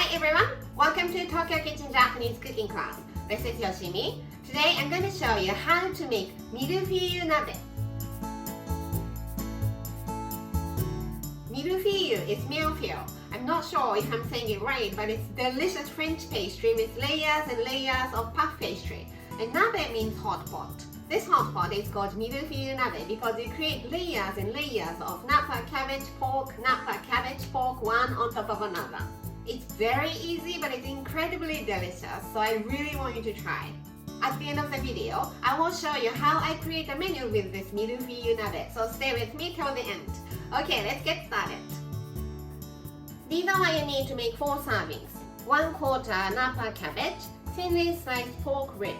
Hi everyone! Welcome to Tokyo Kitchen Japanese cooking class. This is Yoshimi. Today I'm going to show you how to make Mille Feuille Nabe. Mille Feuille is millefeuille. I'm not sure if I'm saying it right, but it's delicious French pastry with layers and layers of puff pastry. And nabe means hot pot. This hot pot is called Mille Feuille Nabe because you create layers and layers of Nappa cabbage pork, one on top of another. It's very easy, but it's incredibly delicious, so I really want you to try. At the end of the video, I will show you how I create a menu with this Mille Feuille Nabe, so stay with me till the end. Okay, let's get started. These are what you need to make 4 servings. 1/4 Nappa cabbage, thinly sliced pork rib.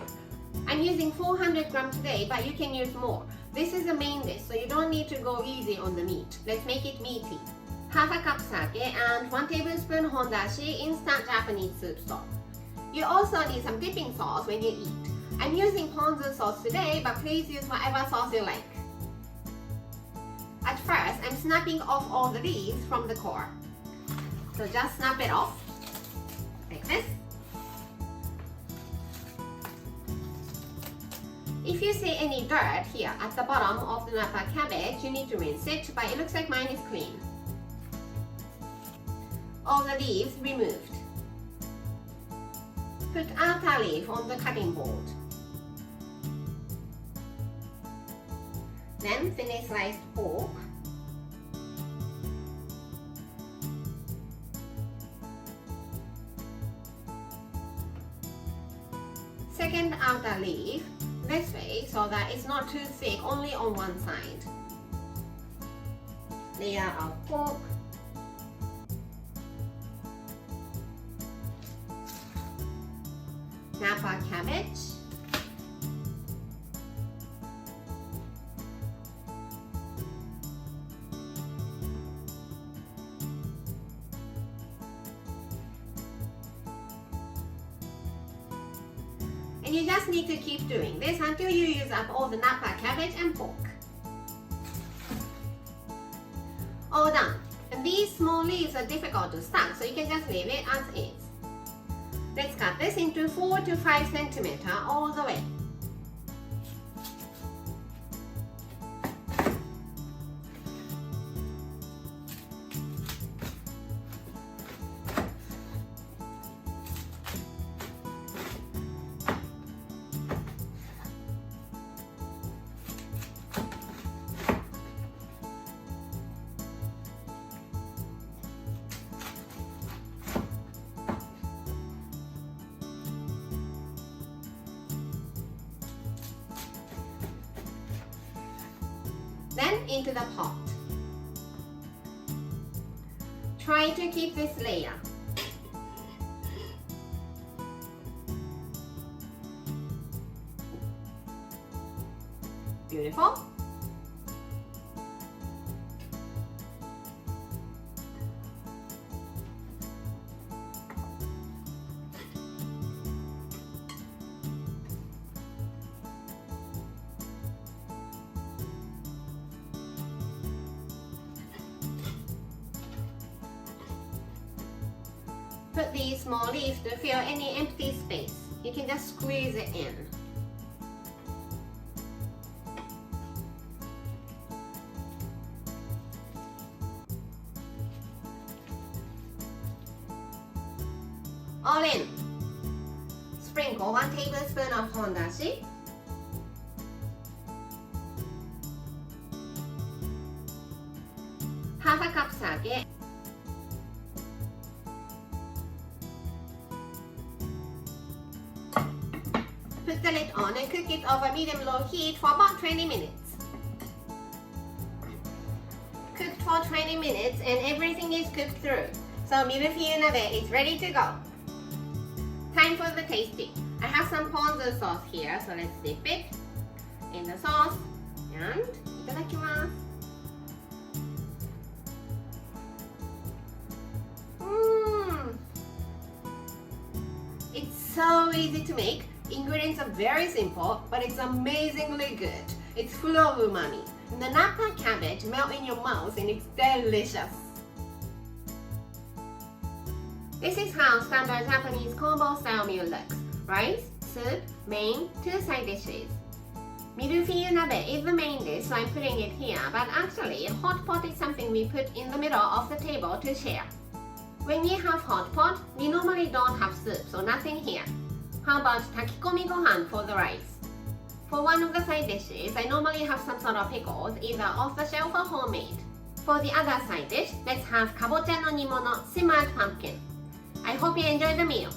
I'm using 400 grams today, but you can use more. This is the main dish, so you don't need to go easy on the meat. Let's make it meaty. 1/2 cup sake and 1 tablespoon hondashi instant Japanese soup stock. You also need some dipping sauce when you eat. I'm using ponzu sauce today, but please use whatever sauce you like. At first, I'm snapping off all the leaves from the core. So just snap it off, like this. If you see any dirt here at the bottom of the Nappa cabbage, you need to rinse it, but it looks like mine is clean. All the leaves removed. Put outer leaf on the cutting board. Then thinly sliced pork. Second outer leaf this way so that it's not too thick, only on one side. Layer of pork. Nappa cabbage. And you just need to keep doing this until you use up all the Nappa cabbage and pork. All done. And these small leaves are difficult to stack, so you can just leave it as is. Let's cut this into 4 to 5 centimeters all the way. Then into the pot. Try to keep this layer. Beautiful. Put these small leaves to fill any empty space. You can just squeeze it in. All in. Sprinkle 1 tablespoon of hondashi. Half a cup sake. Put the lid on and cook it over medium-low heat for about 20 minutes. Cooked for 20 minutes and everything is cooked through. So Mille Feuille Nabe is ready to go. Time for the tasting. I have some ponzu sauce here, so let's dip it in the sauce and itadakimasu. It's so easy to make. Ingredients are very simple, but it's amazingly good. It's full of umami. And the Nappa cabbage melts in your mouth and it's delicious. This is how standard Japanese combo style meal looks. Rice, soup, main, 2 side dishes. Mille Feuille Nabe is the main dish, so I'm putting it here, but actually hot pot is something we put in the middle of the table to share. When we have hot pot, we normally don't have soup, so nothing here. How about takikomi gohan for the rice? For one of the side dishes, I normally have some sort of pickles, either off the shelf or homemade. For the other side dish, let's have kabocha no nimono, simmered pumpkin. I hope you enjoy the meal.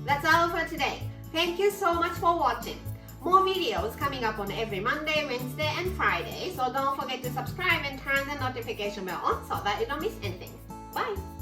That's all for today. Thank you so much for watching. More videos coming up on every Monday, Wednesday, and Friday, so don't forget to subscribe and turn the notification bell on so that you don't miss anything. Bye!